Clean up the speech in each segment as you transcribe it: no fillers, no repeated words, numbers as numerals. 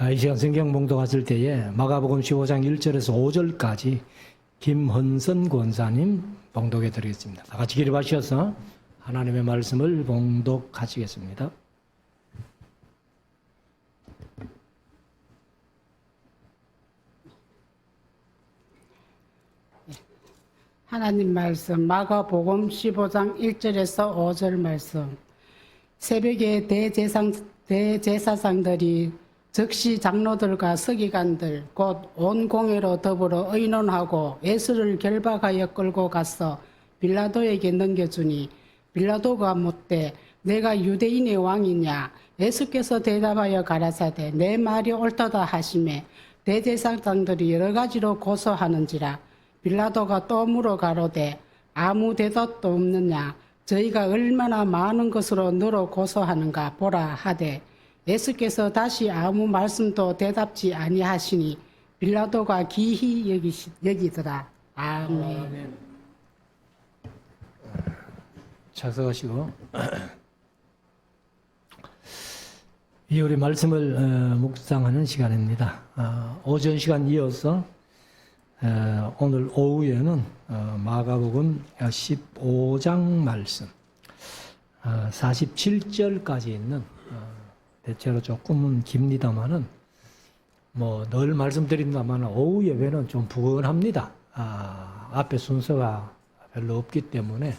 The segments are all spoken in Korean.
이 시간 성경 봉독하실 때에 마가복음 15장 1절에서 5절까지 김헌선 권사님 봉독해 드리겠습니다. 다 같이 기립하셔서 하나님의 말씀을 봉독하시겠습니다. 하나님 말씀 마가복음 15장 1절에서 5절 말씀. 새벽에 대제사장들이 즉시 장로들과 서기관들 곧 온 공회로 더불어 의논하고 예수를 결박하여 끌고 가서 빌라도에게 넘겨주니 빌라도가 묻되 내가 유대인의 왕이냐. 예수께서 대답하여 가라사대 내 말이 옳도다 하시매 대제사장들이 여러 가지로 고소하는지라. 빌라도가 또 물어 가로되 아무 대답도 없느냐. 저희가 얼마나 많은 것으로 너로 고소하는가 보라 하되 예수께서 다시 아무 말씀도 대답지 아니하시니 빌라도가 기히 여기더라. 아멘. 착석하시고 이 우리 말씀을 묵상하는 시간입니다. 오전 시간 이어서 오늘 오후에는 마가복음 15장 말씀 47절까지 있는 대체로 조금은 깁니다만은 늘 말씀드립니다만 오후 예배는 좀 부근합니다. 앞에 순서가 별로 없기 때문에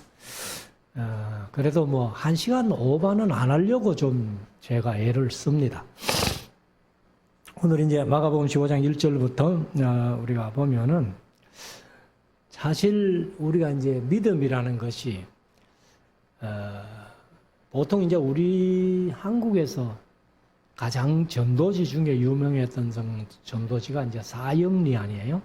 그래도 1시간 오반은 안 하려고 좀 제가 애를 씁니다. 오늘 이제 마가복음 15장 1절부터 우리가 보면은 사실 우리가 이제 믿음이라는 것이 보통 이제 우리 한국에서 가장 전도지 중에 유명했던 전도지가 이제 사형리 아니에요?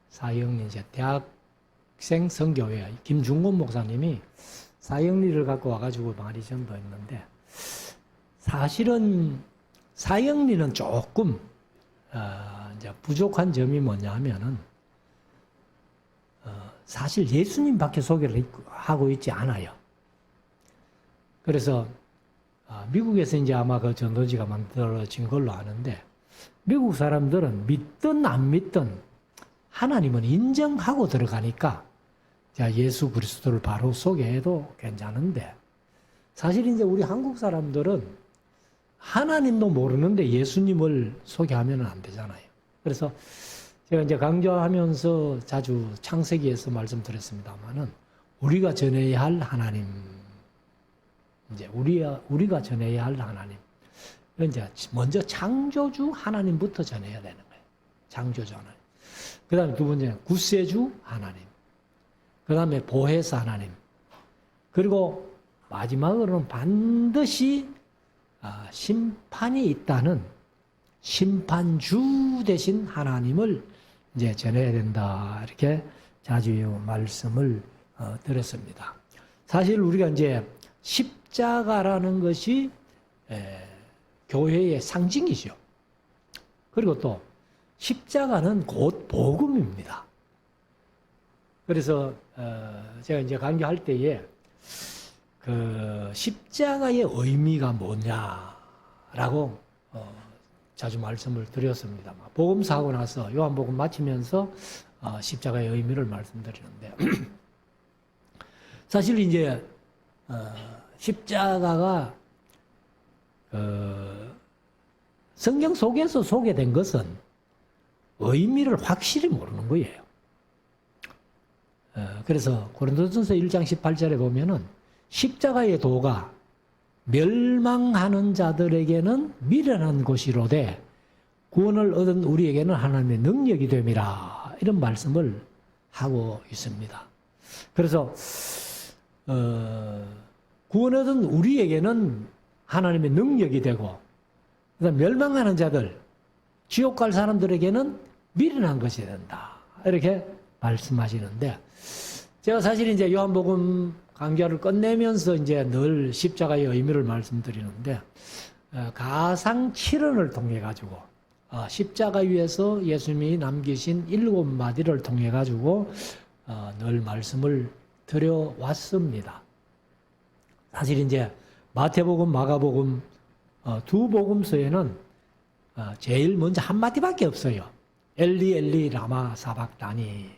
사형리 이제 대학생 선교회 김중곤 목사님이 사형리를 갖고 와가지고 많이 전도했는데 사실은 사형리는 조금 이제 부족한 점이 뭐냐 하면은 사실 예수님밖에 소개를 하고 있지 않아요. 그래서 미국에서 이제 아마 그 전도지가 만들어진 걸로 아는데 미국 사람들은 믿든 안 믿든 하나님은 인정하고 들어가니까 예수 그리스도를 바로 소개해도 괜찮은데 사실 이제 우리 한국 사람들은 하나님도 모르는데 예수님을 소개하면 안 되잖아요. 그래서 제가 이제 강조하면서 자주 창세기에서 말씀드렸습니다만은 우리가 전해야 할 하나님, 이제 우리가 전해야 할 하나님, 이제 먼저 창조주 하나님부터 전해야 되는 거예요. 창조주 하나님. 그 다음에 두 번째는 구세주 하나님. 그 다음에 보혜사 하나님. 그리고 마지막으로는 반드시 심판이 있다는 심판주 대신 하나님을 이제 전해야 된다. 이렇게 자주 말씀을 드렸습니다. 사실 우리가 이제 십자가라는 것이 교회의 상징이죠. 그리고 또 십자가는 곧 복음입니다. 그래서 제가 이제 강조할 때에 그 십자가의 의미가 뭐냐라고 자주 말씀을 드렸습니다. 복음서 하고 나서 요한복음 마치면서 십자가의 의미를 말씀드리는데 사실 이제 십자가가 성경 속에서 소개된 것은 의미를 확실히 모르는 거예요. 그래서 고린도전서 1장 18절에 보면은 십자가의 도가 멸망하는 자들에게는 미련한 것이로되 구원을 얻은 우리에게는 하나님의 능력이 됨이라 이런 말씀을 하고 있습니다. 그래서 구원을 얻은 우리에게는 하나님의 능력이 되고 그다음 멸망하는 자들 지옥 갈 사람들에게는 미련한 것이 된다 이렇게 말씀하시는데 제가 사실 이제 요한복음 강좌를 끝내면서 이제 늘 십자가의 의미를 말씀드리는데 가상 7언을 통해 가지고 십자가 위에서 예수님이 남기신 7마디를 통해 가지고 늘 말씀을 드려왔습니다. 사실 이제 마태복음, 마가복음 두 복음서에는 제일 먼저 한마디밖에 없어요. 엘리 엘리 라마 사박다니,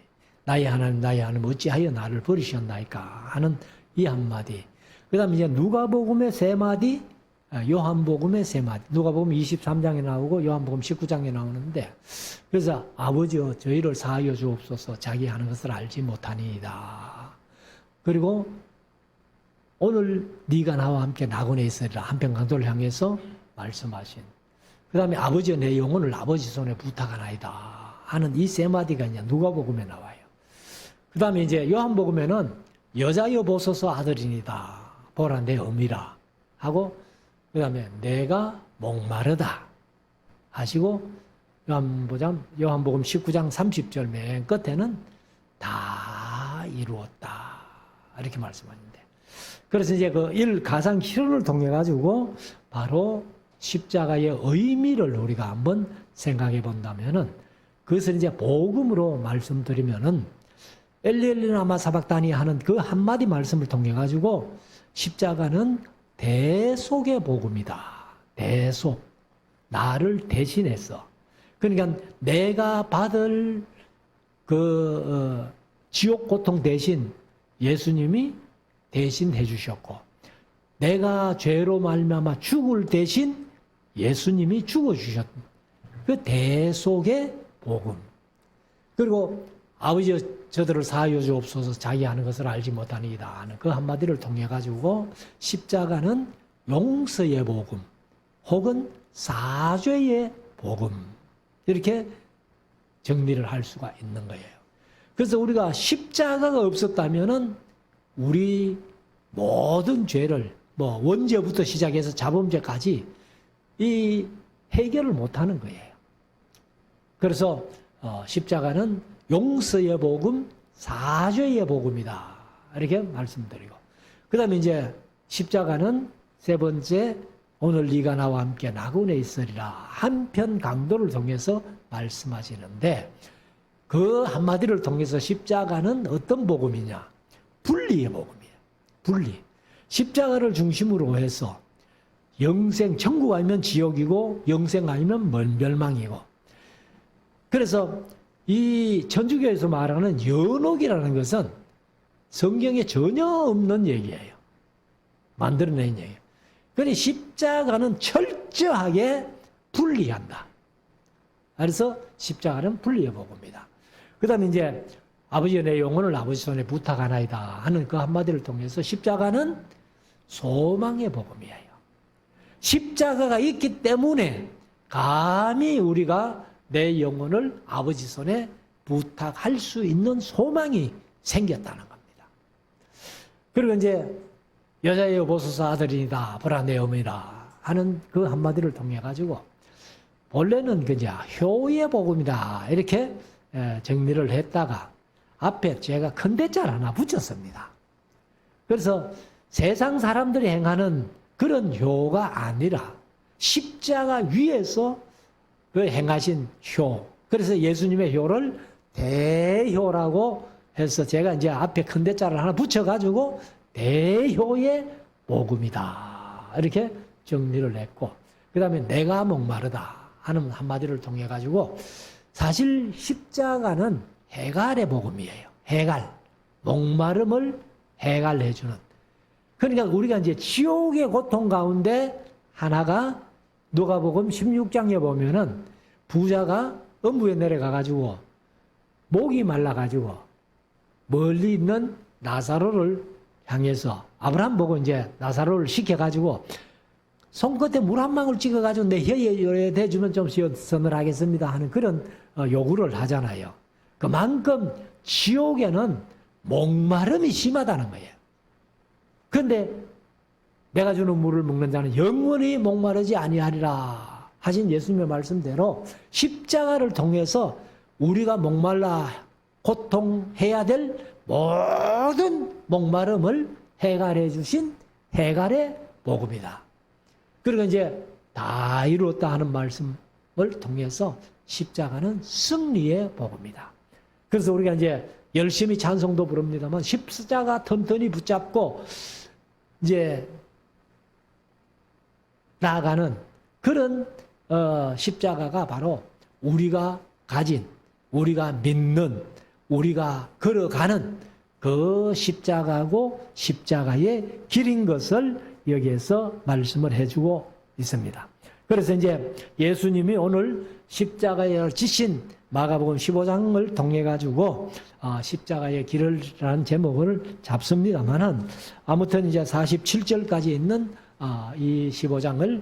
나의 하나님 어찌하여 나를 버리셨나이까 하는 이 한마디. 그 다음에 이제 누가복음의 세 마디, 요한복음의 세 마디. 누가복음 23장에 나오고 요한복음 19장에 나오는데, 그래서 아버지여 저희를 사하여 주옵소서, 자기 하는 것을 알지 못하니이다. 그리고 오늘 네가 나와 함께 낙원에 있으리라 한편 강도를 향해서 말씀하신, 그 다음에 아버지여 내 영혼을 아버지 손에 부탁하나이다 하는 이 세 마디가 이제 누가복음에 나와요. 그 다음에 이제 요한복음에는 여자여 보소서 아들이니다, 보라 내 어미라 하고, 그 다음에 내가 목마르다 하시고, 요한복음 19장 30절 맨 끝에는 다 이루었다 이렇게 말씀하는데, 그래서 이제 그 가상 실현을 통해 가지고 바로 십자가의 의미를 우리가 한번 생각해 본다면은, 그것을 이제 복음으로 말씀드리면은 엘리엘리 라마 사박다니 하는 그 한마디 말씀을 통해 가지고 십자가는 대속의 복음이다. 대속. 나를 대신해서. 그러니까 내가 받을 지옥 고통 대신 예수님이 대신해 주셨고, 내가 죄로 말미암아 죽을 대신 예수님이 죽어 주셨. 그 대속의 복음. 그리고 아버지 저들을 사하여 주옵소서, 자기 하는 것을 알지 못하니이다 하는 그 한마디를 통해 가지고 십자가는 용서의 복음 혹은 사죄의 복음, 이렇게 정리를 할 수가 있는 거예요. 그래서 우리가 십자가가 없었다면은 우리 모든 죄를 원죄부터 시작해서 자범죄까지 이 해결을 못하는 거예요. 그래서 십자가는 용서의 복음, 사죄의 복음이다 이렇게 말씀드리고, 그 다음에 이제 십자가는 세 번째, 오늘 네가 나와 함께 낙원에 있으리라 한편 강도를 통해서 말씀하시는데, 그 한마디를 통해서 십자가는 어떤 복음이냐? 분리의 복음이에요. 분리. 십자가를 중심으로 해서 영생, 천국 아니면 지옥이고 영생 아니면 멸망이고, 그래서 이 천주교에서 말하는 연옥이라는 것은 성경에 전혀 없는 얘기예요. 만들어낸 얘기예요. 그러니 십자가는 철저하게 분리한다. 그래서 십자가는 분리의 복음이다. 그 다음에 이제 아버지의 내 영혼을 아버지 손에 부탁하나이다 하는 그 한마디를 통해서 십자가는 소망의 복음이에요. 십자가가 있기 때문에 감히 우리가 내 영혼을 아버지 손에 부탁할 수 있는 소망이 생겼다는 겁니다. 그리고 이제 여자여 보소서 아들이다, 보라 내 어미라 하는 그 한마디를 통해 가지고 본래는 그냥 효의 복음이다 이렇게 정리를 했다가 앞에 제가 큰 대자를 하나 붙였습니다. 그래서 세상 사람들이 행하는 그런 효가 아니라 십자가 위에서 그 행하신 효. 그래서 예수님의 효를 대효라고 해서 제가 이제 앞에 큰 대자를 하나 붙여가지고 대효의 복음이다 이렇게 정리를 했고, 그 다음에 내가 목마르다 하는 한마디를 통해 가지고 사실 십자가는 해갈의 복음이에요. 해갈. 목마름을 해갈해주는. 그러니까 우리가 이제 지옥의 고통 가운데 하나가 누가복음 16장에 보면은 부자가 음부에 내려가가지고 목이 말라가지고 멀리 있는 나사로를 향해서, 아브라함 보고 이제 나사로를 시켜가지고 손끝에 물 한 방울 찍어가지고 내 혀에 대주면 좀 서늘하겠습니다 하는 그런 요구를 하잖아요. 그만큼 지옥에는 목마름이 심하다는 거예요. 그런데 내가 주는 물을 먹는 자는 영원히 목마르지 아니하리라 하신 예수님의 말씀대로 십자가를 통해서 우리가 목말라 고통해야 될 모든 목마름을 해갈해 주신 해갈의 복음이다. 그리고 이제 다 이루었다 하는 말씀을 통해서 십자가는 승리의 복음이다. 그래서 우리가 이제 열심히 찬송도 부릅니다만 십자가 튼튼히 붙잡고 이제 나아가는 그런 십자가가 바로 우리가 가진, 우리가 믿는, 우리가 걸어가는 그 십자가고 십자가의 길인 것을 여기에서 말씀을 해주고 있습니다. 그래서 이제 예수님이 오늘 십자가에 지신 마가복음 15장을 통해 가지고 십자가의 길을라는 제목을 잡습니다만은 아무튼 이제 47절까지 있는 이 15장을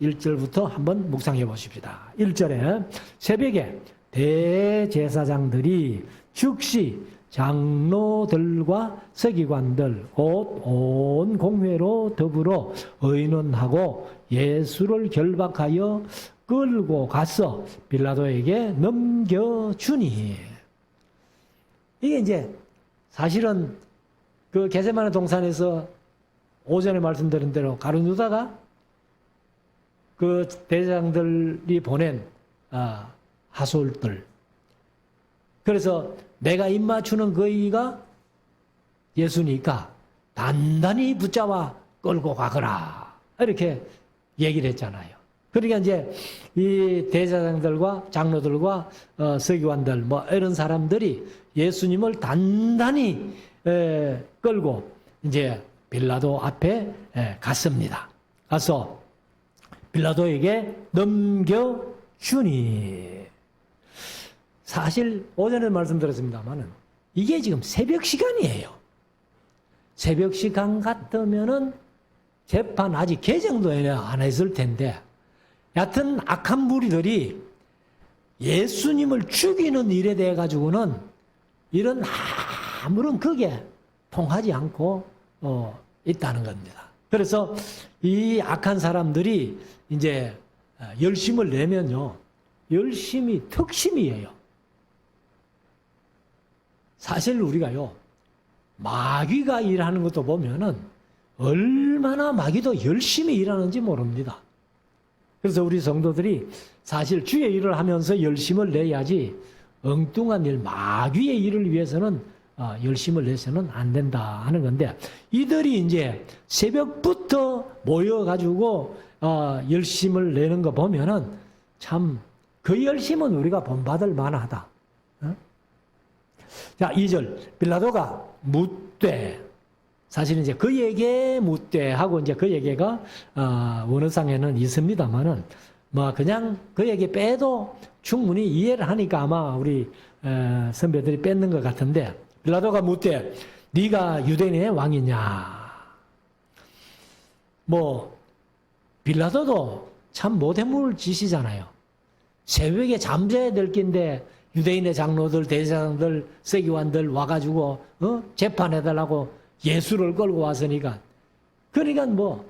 1절부터 한번 묵상해 보십시다. 1절에 새벽에 대제사장들이 즉시 장로들과 서기관들 곧 온 공회로 더불어 의논하고 예수를 결박하여 끌고 가서 빌라도에게 넘겨주니. 이게 이제 사실은 그 겟세마네 동산에서 오전에 말씀드린 대로 가룟 유다가 그 대장들이 보낸 하솔들, 그래서 내가 입맞추는 그이가 예수니까 단단히 붙잡아 끌고 가거라 이렇게 얘기를 했잖아요. 그러니까 이제 이 대제사장들과 장로들과 서기관들 뭐 이런 사람들이 예수님을 단단히 끌고 이제 빌라도 앞에 갔습니다. 가서 빌라도에게 넘겨주니. 사실 오전에 말씀드렸습니다만은 이게 지금 새벽 시간이에요. 새벽 시간 같으면은 재판 아직 개정도 안 했을 텐데, 여하튼 악한 무리들이 예수님을 죽이는 일에 대해 가지고는 이런 아무런 그게 통하지 않고 있다는 겁니다. 그래서 이 악한 사람들이 이제 열심을 내면요, 열심이 특심이에요. 사실 우리가요, 마귀가 일하는 것도 보면은 얼마나 마귀도 열심히 일하는지 모릅니다. 그래서 우리 성도들이 사실 주의 일을 하면서 열심을 내야지 엉뚱한 일, 마귀의 일을 위해서는 열심을 내서는 안 된다 하는 건데, 이들이 이제 새벽부터 모여가지고 열심을 내는 거 보면은 참 그 열심은 우리가 본받을 만하다. 자, 2절. 빌라도가 묻되, 사실 이제 그에게 묻되 하고 이제 그에게가 원어상에는 있습니다만은 뭐 그냥 그에게 빼도 충분히 이해를 하니까 아마 우리 선배들이 뺏는 것 같은데, 빌라도가 묻되 네가 유대인의 왕이냐. 뭐 빌라도도 참 못해물 짓이잖아요. 새벽에 잠자야 될 낀데 유대인의 장로들, 대제사장들, 서기관들 와가지고 재판해달라고 예수를 끌고 왔으니까, 그러니까 뭐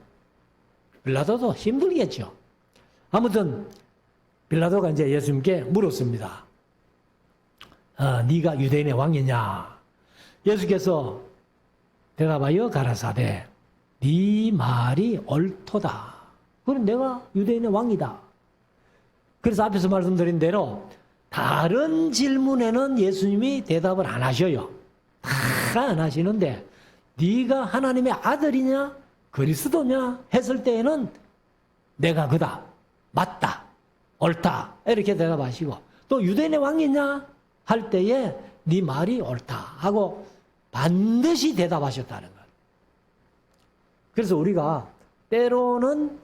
빌라도도 힘들겠죠. 아무튼 빌라도가 이제 예수님께 물었습니다. 네가 유대인의 왕이냐? 예수께서 대답하여 가라사대 네 말이 옳도다. 그럼 내가 유대인의 왕이다. 그래서 앞에서 말씀드린 대로 다른 질문에는 예수님이 대답을 안 하셔요. 다 안 하시는데 네가 하나님의 아들이냐 그리스도냐 했을 때에는 내가 그다, 맞다, 옳다 이렇게 대답하시고, 또 유대인의 왕이냐 할 때에 네 말이 옳다 하고 반드시 대답하셨다는 것. 그래서 우리가 때로는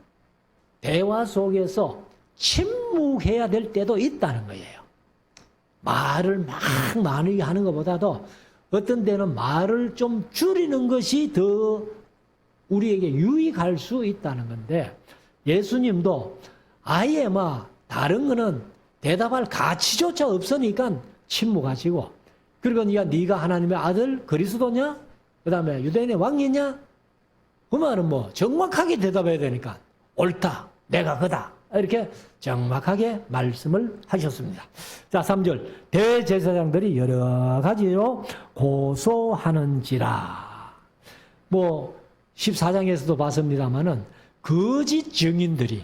대화 속에서 침묵해야 될 때도 있다는 거예요. 말을 막 많이 하는 것보다도 어떤 때는 말을 좀 줄이는 것이 더 우리에게 유익할 수 있다는 건데, 예수님도 아예 막 다른 거는 대답할 가치조차 없으니까 침묵하시고, 그리고 네가 하나님의 아들 그리스도냐? 그 다음에 유대인의 왕이냐? 그 말은 뭐 정확하게 대답해야 되니까 옳다, 내가 그다 이렇게 정확하게 말씀을 하셨습니다. 자, 3절. 대제사장들이 여러 가지로 고소하는지라. 뭐 14장에서도 봤습니다마는 거짓 증인들이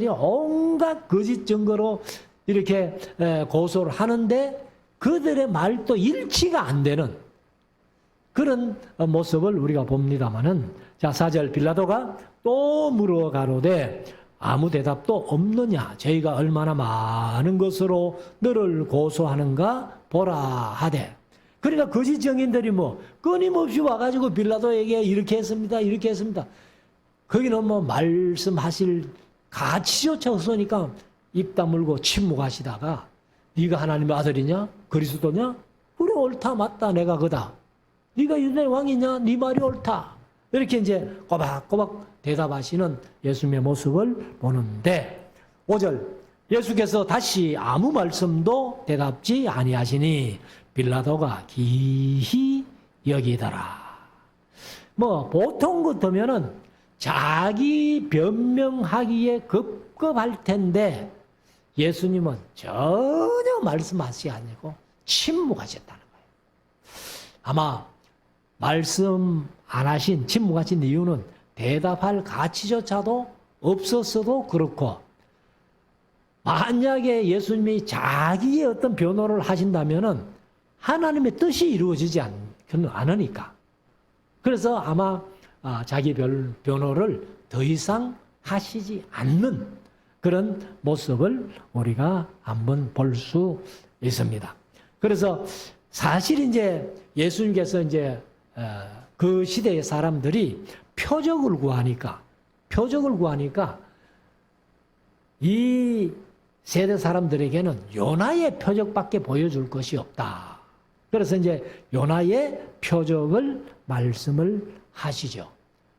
온갖 거짓 증거로 이렇게 고소를 하는데 그들의 말도 일치가 안 되는 그런 모습을 우리가 봅니다마는, 자, 4절. 빌라도가 또 물어 가로되 아무 대답도 없느냐? 저희가 얼마나 많은 것으로 너를 고소하는가 보라 하되. 그러니까 거짓 증인들이 뭐 끊임없이 와가지고 빌라도에게 이렇게 했습니다, 이렇게 했습니다. 거기는 뭐 말씀하실 가치조차 없으니까 입 다물고 침묵하시다가 네가 하나님의 아들이냐? 그리스도냐? 그래, 옳다, 맞다, 내가 그다. 네가 유대 왕이냐? 네 말이 옳다. 이렇게 이제 꼬박꼬박 대답하시는 예수님의 모습을 보는데 5절 예수께서 다시 아무 말씀도 대답지 아니하시니 빌라도가 기히 여기더라. 뭐 보통 같으면은 자기 변명하기에 급급할 텐데 예수님은 전혀 말씀하시지 아니고 침묵하셨다는 거예요. 아마 말씀 안 하신, 침묵하신 이유는 대답할 가치조차도 없었어도 그렇고, 만약에 예수님이 자기의 어떤 변호를 하신다면은 하나님의 뜻이 이루어지지 않으니까. 그래서 아마 자기 변호를 더 이상 하시지 않는 그런 모습을 우리가 한번 볼 수 있습니다. 그래서 사실 이제 예수님께서 이제 그 시대의 사람들이 표적을 구하니까 이 세대 사람들에게는 요나의 표적밖에 보여줄 것이 없다. 그래서 이제 요나의 표적을 말씀을 하시죠.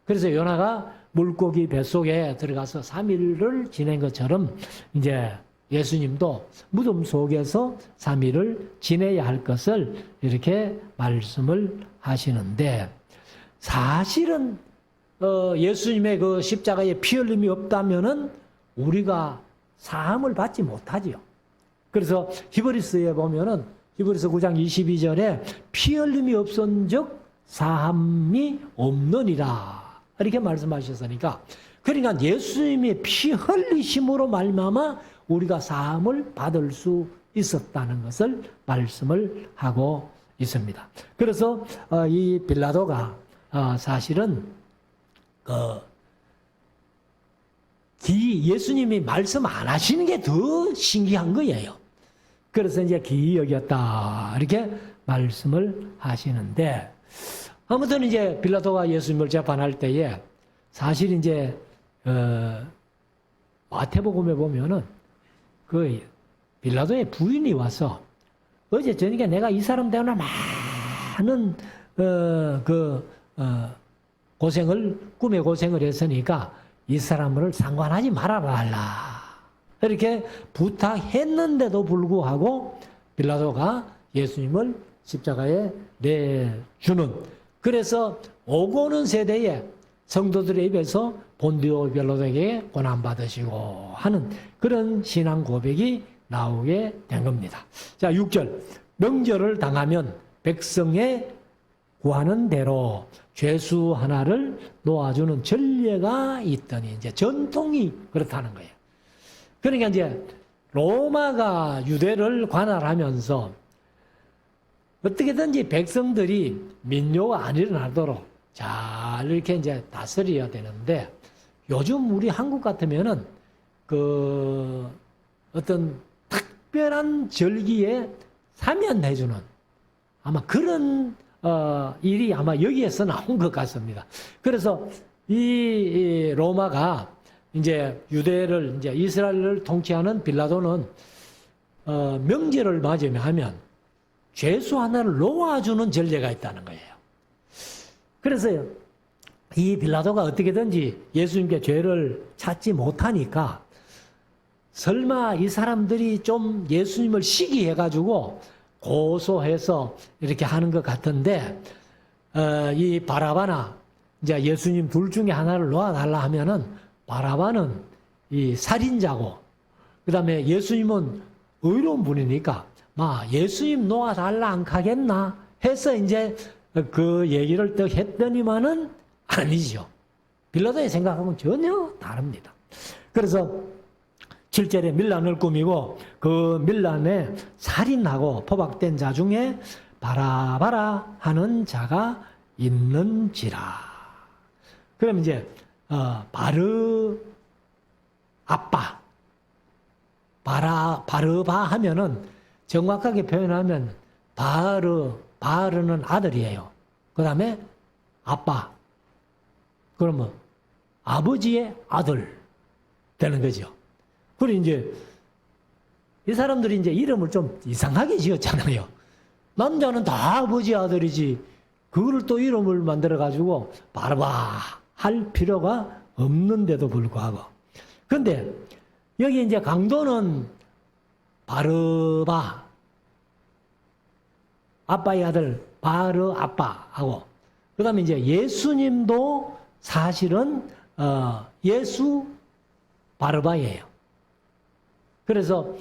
그래서 요나가 물고기 뱃속에 들어가서 3일을 지낸 것처럼 이제 예수님도 무덤 속에서 3일을 지내야 할 것을 이렇게 말씀을 하시는데, 사실은 예수님의 그 십자가에 피 흘림이 없다면은 우리가 사함을 받지 못하지요. 그래서 히브리서에 보면은 히브리서 9장 22절에 피 흘림이 없은즉 사함이 없느니라 이렇게 말씀하셨으니까, 그러니까 예수님의 피 흘리심으로 말미암아 우리가 사함을 받을 수 있었다는 것을 말씀을 하고 있습니다. 그래서 이 빌라도가 사실은 예수님이 말씀 안 하시는 게 더 신기한 거예요. 그래서 이제 기이 여겼다 이렇게 말씀을 하시는데, 아무튼 이제 빌라도가 예수님을 재판할 때에 사실 이제 마태복음에 보면은 그 빌라도의 부인이 와서 어제 저녁에 내가 이 사람 때문에 많은 꿈의 고생을 했으니까 이 사람을 상관하지 말아라 이렇게 부탁했는데도 불구하고 빌라도가 예수님을 십자가에 내주는, 그래서 오고는 세대에 성도들의 입에서 본디오 빌라도에게 고난받으시고 하는 그런 신앙 고백이 나오게 된 겁니다. 자, 6절 명절을 당하면 백성의 구하는 대로 죄수 하나를 놓아주는 전례가 있더니, 이제 전통이 그렇다는 거예요. 그러니까 이제 로마가 유대를 관할하면서 어떻게든지 백성들이 민요가 안 일어나도록 잘 이렇게 이제 다스려야 되는데, 요즘 우리 한국 같으면은 그 어떤 특별한 절기에 사면해주는 아마 그런 일이 아마 여기에서 나온 것 같습니다. 그래서 이 로마가 이제 유대를 이제 이스라엘을 통치하는 빌라도는 명절을 맞이하면 죄수 하나를 놓아주는 전례가 있다는 거예요. 그래서 이 빌라도가 어떻게든지 예수님께 죄를 찾지 못하니까 설마 이 사람들이 좀 예수님을 시기해가지고 고소해서 이렇게 하는 것 같은데, 이 바라바나 이제 예수님 둘 중에 하나를 놓아달라 하면은 바라바는 이 살인자고, 그 다음에 예수님은 의로운 분이니까 예수님 놓아달라 안 가겠나 해서 이제 그 얘기를 또 했더니만은 아니죠. 빌라도의 생각하고는 전혀 다릅니다. 그래서 7절에 밀란을 꾸미고 그 밀란에 살인하고 포박된 자 중에 바라바라 하는 자가 있는지라. 그럼 이제 아빠. 바르바 하면은 정확하게 표현하면 바르는 아들이에요. 그 다음에 아빠. 그러면 아버지의 아들 되는 거죠. 그리고 이제 이 사람들이 이제 이름을 좀 이상하게 지었잖아요. 남자는 다 아버지 아들이지. 그거를 또 이름을 만들어가지고 바르바 할 필요가 없는데도 불구하고. 근데 여기 이제 강도는 바르바, 아빠의 아들 바르 아빠하고, 그 다음에 이제 예수님도 사실은 예수 바르바예요. 그래서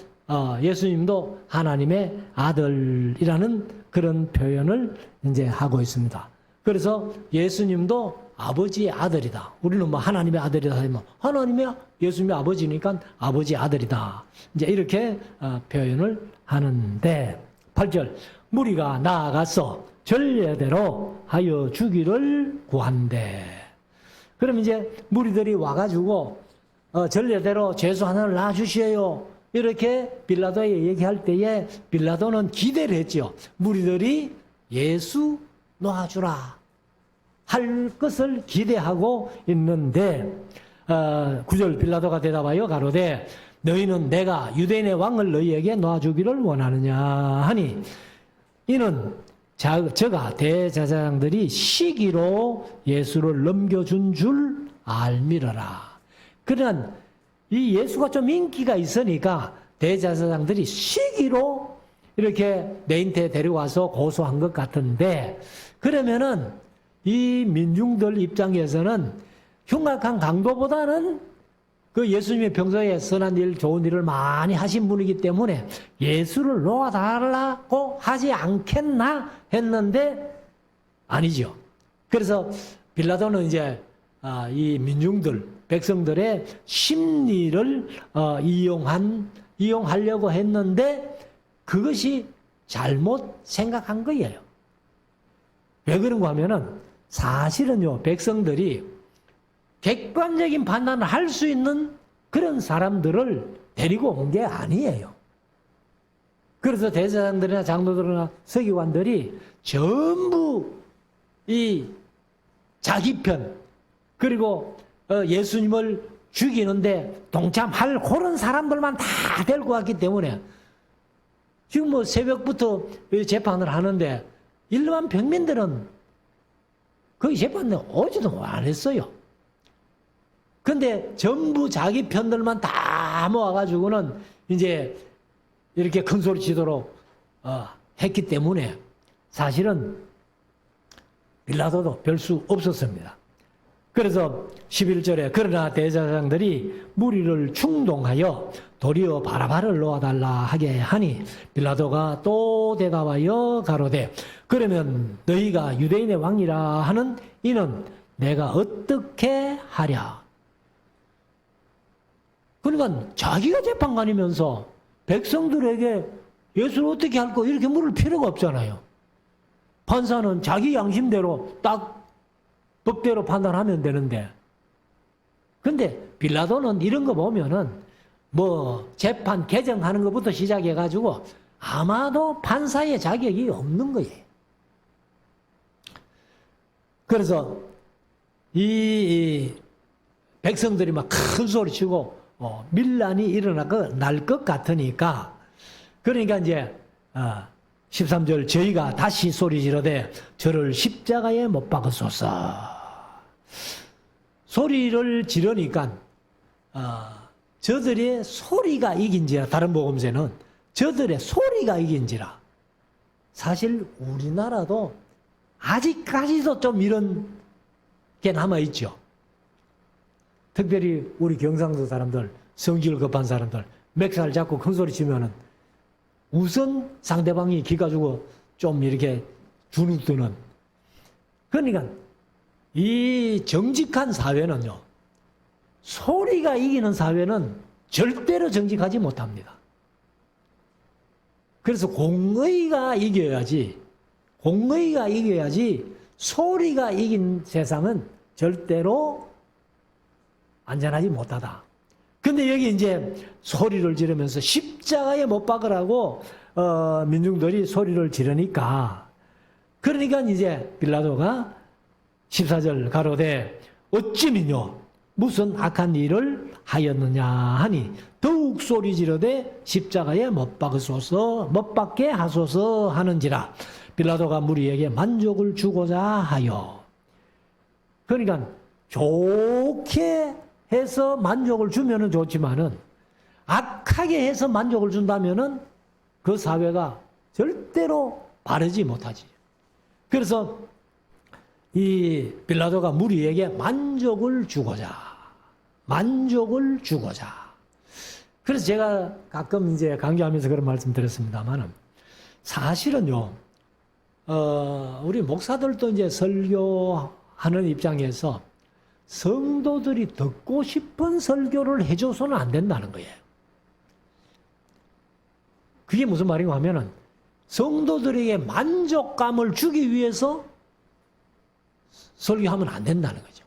예수님도 하나님의 아들이라는 그런 표현을 이제 하고 있습니다. 그래서 예수님도 아버지의 아들이다. 우리는 뭐 하나님의 아들이다 하면 하나님의 예수님의 아버지니까 아버지의 아들이다. 이제 이렇게 표현을 하는데 8절 무리가 나아가서 전례대로 하여 주기를 구한대. 그럼 이제 무리들이 와가지고 전례대로 죄수 하나를 낳아주시어요. 이렇게 빌라도에 얘기할 때에 빌라도는 기대를 했죠. 무리들이 예수 놓아주라 할 것을 기대하고 있는데 9절 빌라도가 대답하여 가로되 너희는 내가 유대인의 왕을 너희에게 놓아주기를 원하느냐 하니 이는 저가 대제사장들이 시기로 예수를 넘겨준 줄 알미러라. 그러나 이 예수가 좀 인기가 있으니까 대제사장들이 시기로 이렇게 내인태 데려와서 고소한 것 같은데, 그러면은 이 민중들 입장에서는 흉악한 강도보다는 그 예수님의 평소에 선한 일, 좋은 일을 많이 하신 분이기 때문에 예수를 놓아달라고 하지 않겠나 했는데 아니죠. 그래서 빌라도는 이제 이 민중들, 백성들의 심리를 이용하려고 했는데 그것이 잘못 생각한 거예요. 왜 그런가 하면은 사실은요, 백성들이 객관적인 판단을 할 수 있는 그런 사람들을 데리고 온 게 아니에요. 그래서 대제사장들이나 장로들이나 서기관들이 전부 이 자기 편, 그리고 예수님을 죽이는데 동참할 그런 사람들만 다 데리고 왔기 때문에 지금 뭐 새벽부터 재판을 하는데 일반 평민들은 거기 재판에 오지도 안 했어요. 근데 전부 자기 편들만 다 모아가지고는 이제 이렇게 큰 소리 치도록 했기 때문에 사실은 빌라도도 별 수 없었습니다. 그래서 11절에 그러나 대제사장들이 무리를 충동하여 도리어 바라바를 놓아달라 하게 하니 빌라도가 또 대답하여 가로되 그러면 너희가 유대인의 왕이라 하는 이는 내가 어떻게 하랴. 그러니까 자기가 재판관이면서 백성들에게 예수를 어떻게 할 거 이렇게 물을 필요가 없잖아요. 판사는 자기 양심대로 딱 법대로 판단하면 되는데, 근데 빌라도는 이런 거 보면은 뭐 재판 개정하는 것부터 시작해가지고 아마도 판사의 자격이 없는 거예요. 그래서 이 백성들이 막 큰 소리 치고 밀란이 날 것 같으니까, 그러니까 이제 13절 저희가 다시 소리 지르되 저를 십자가에 못 박으소서. 소리를 지르니까 저들의 소리가 이긴지라, 다른 복음서는 저들의 소리가 이긴지라. 사실 우리나라도 아직까지도 좀 이런 게 남아있죠. 특별히 우리 경상도 사람들, 성질 급한 사람들, 맥살 잡고 큰 소리 치면은 우선 상대방이 기가 주고 좀 이렇게 주눅드는. 그러니까 이 정직한 사회는요, 소리가 이기는 사회는 절대로 정직하지 못합니다. 그래서 공의가 이겨야지 소리가 이긴 세상은 절대로 안전하지 못하다. 근데 여기 이제 소리를 지르면서 십자가에 못 박으라고 민중들이 소리를 지르니까, 그러니까 이제 빌라도가 14절 가로되 어찌 미뇨 무슨 악한 일을 하였느냐 하니 더욱 소리 지르되 십자가에 못 박으소서 못 박게 하소서 하는지라. 빌라도가 무리에게 만족을 주고자 하여. 그러니까 좋게 해서 만족을 주면은 좋지만은 악하게 해서 만족을 준다면은 그 사회가 절대로 바르지 못하지. 그래서 이 빌라도가 무리에게 만족을 주고자. 그래서 제가 가끔 이제 강조하면서 그런 말씀 드렸습니다만은 사실은요, 우리 목사들도 이제 설교하는 입장에서 성도들이 듣고 싶은 설교를 해줘서는 안 된다는 거예요. 그게 무슨 말인가 하면은 성도들에게 만족감을 주기 위해서 설교하면 안 된다는 거죠.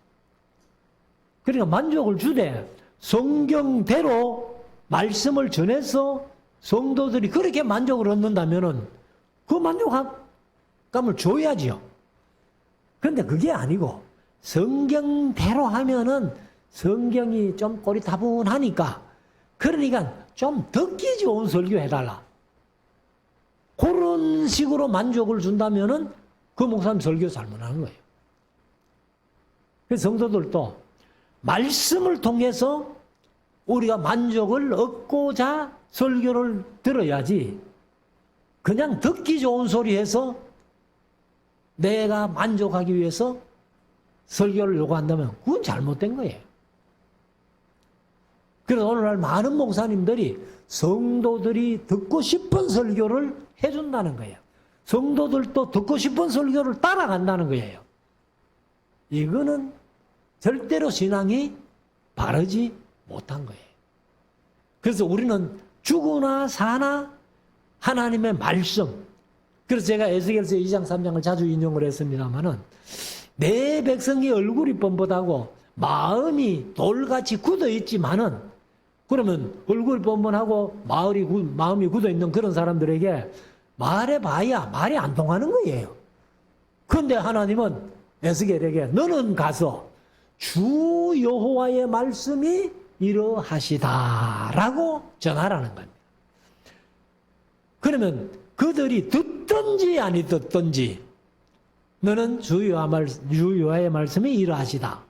그러니까 만족을 주되 성경대로 말씀을 전해서 성도들이 그렇게 만족을 얻는다면은 그 만족감을 줘야지요. 그런데 그게 아니고 성경대로 하면은 성경이 좀 꼬리타분하니까 그러니까 좀 듣기 좋은 설교 해달라. 그런 식으로 만족을 준다면은 그 목사님 설교 잘못하는 거예요. 그래서 성도들도 말씀을 통해서 우리가 만족을 얻고자 설교를 들어야지 그냥 듣기 좋은 소리 해서 내가 만족하기 위해서 설교를 요구한다면 그건 잘못된 거예요. 그래서 오늘날 많은 목사님들이 성도들이 듣고 싶은 설교를 해준다는 거예요. 성도들도 듣고 싶은 설교를 따라간다는 거예요. 이거는 절대로 신앙이 바르지 못한 거예요. 그래서 우리는 죽으나 사나 하나님의 말씀. 그래서 제가 에스겔서 2장 3장을 자주 인용을 했습니다마는 내 백성의 얼굴이 뻔뻔하고 마음이 돌같이 굳어 있지만은 그러면 얼굴이 뻔뻔하고 마음이 굳어 있는 그런 사람들에게 말해봐야 말이 안 통하는 거예요. 그런데 하나님은 에스겔에게 너는 가서 주 여호와의 말씀이 이러하시다라고 전하라는 겁니다. 그러면 그들이 듣든지 아니 듣든지 너는 주 여호와의 말씀이 이러하시다.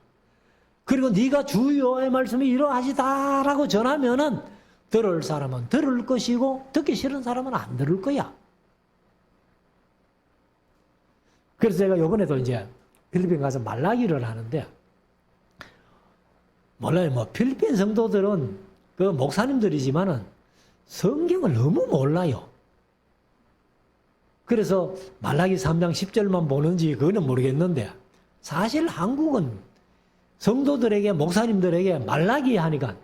그리고 네가 주 여호와의 말씀이 이러하시다라고 전하면은 들을 사람은 들을 것이고 듣기 싫은 사람은 안 들을 거야. 그래서 제가 이번에도 이제 필리핀 가서 말라기를 하는데 몰라요. 뭐 필리핀 성도들은 그 목사님들이지만은 성경을 너무 몰라요. 그래서 말라기 3장 10절만 보는지 그거는 모르겠는데 사실 한국은 성도들에게 목사님들에게 말라기 하니까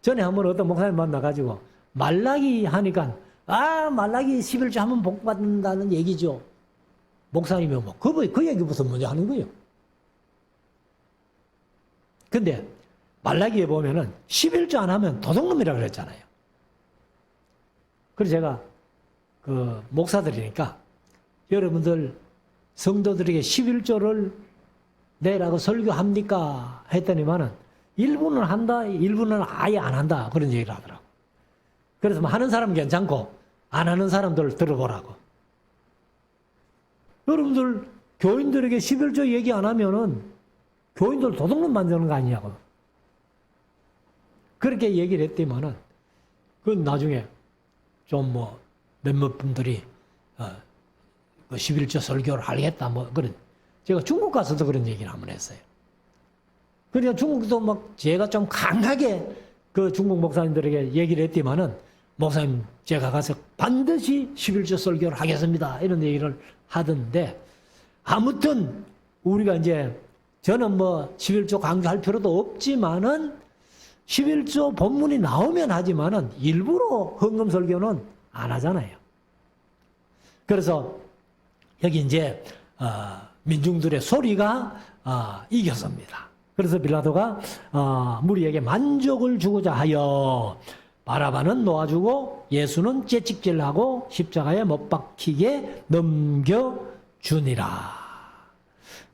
전에 한번 어떤 목사님 만나가지고 말라기 하니까 말라기 11조 하면 복 받는다는 얘기죠. 목사님이 뭐 그 얘기부터 먼저 하는 거예요. 근데 말라기에 보면은 11조 안 하면 도둑놈이라고 그랬잖아요. 그래서 제가 그 목사들이니까 여러분들 성도들에게 11조를 내라고 설교합니까? 했더니만은 일부는 한다, 일부는 아예 안 한다. 그런 얘기를 하더라고. 그래서 뭐 하는 사람은 괜찮고 안 하는 사람들 들어보라고. 여러분들 교인들에게 11조 얘기 안 하면은 교인들 도둑놈 만드는 거 아니냐고. 그렇게 얘기를 했더니만은 그건 나중에 좀 뭐 몇몇 분들이 그 11조 설교를 하겠다 뭐 그런. 제가 중국 가서도 그런 얘기를 한번 했어요. 그러니까 중국도 막 제가 좀 강하게 그 중국 목사님들에게 얘기를 했지만은 목사님 제가 가서 반드시 11조 설교를 하겠습니다. 이런 얘기를 하던데 아무튼 우리가 이제 저는 뭐 11조 강조할 필요도 없지만은 11조 본문이 나오면 하지만은 일부러 헌금 설교는 안 하잖아요. 그래서 여기 이제 민중들의 소리가 이겼습니다. 그래서 빌라도가 무리에게 만족을 주고자 하여 바라바는 놓아주고 예수는 채찍질하고 십자가에 못 박히게 넘겨주니라.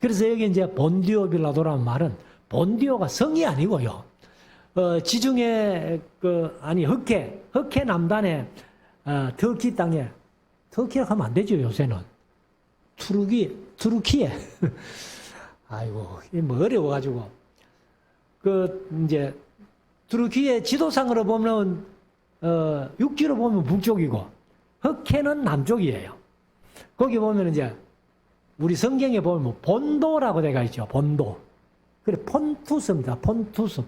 그래서 여기 이제 본디오 빌라도라는 말은 본디오가 성이 아니고요. 지중해 흑해 남단에 터키 땅에 터키라고 하면 안 되죠 요새는 투르키에 아이고 뭐 어려워가지고 이제 투르키의 지도상으로 보면 육지로 보면 북쪽이고 흑해는 남쪽이에요. 거기 보면 이제 우리 성경에 보면 뭐 본도라고 되어 있죠. 본도. 그래 폰투스입니다.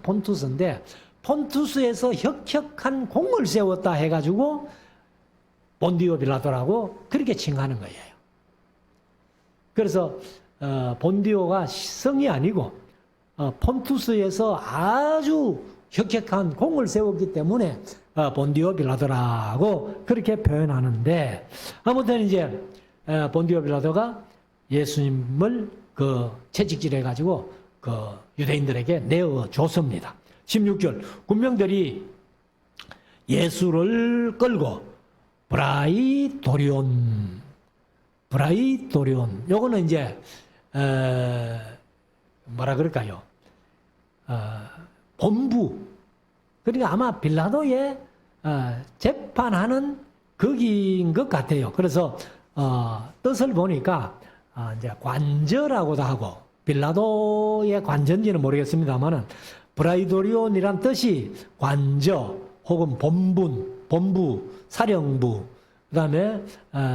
폰투스인데 폰투스에서 혁혁한 공을 세웠다 해가지고 본디오 빌라도라고 그렇게 칭하는 거예요. 그래서 본디오가 성이 아니고 폰투스에서 아주 혁혁한 공을 세웠기 때문에 본디오 빌라도라고 그렇게 표현하는데 아무튼 이제 본디오 빌라도가 예수님을 채찍질해가지고 유대인들에게 내어줬습니다. 16절 군병들이 예수를 끌고 브라이도리온 요거는 이제 뭐라 그럴까요? 본부. 그러니까 아마 빌라도의 재판하는 거기인 것 같아요. 그래서 뜻을 보니까 이제 관저라고도 하고 빌라도의 관전지는 모르겠습니다만은 브라이도리온이란 뜻이 관저 혹은 본부, 사령부, 그다음에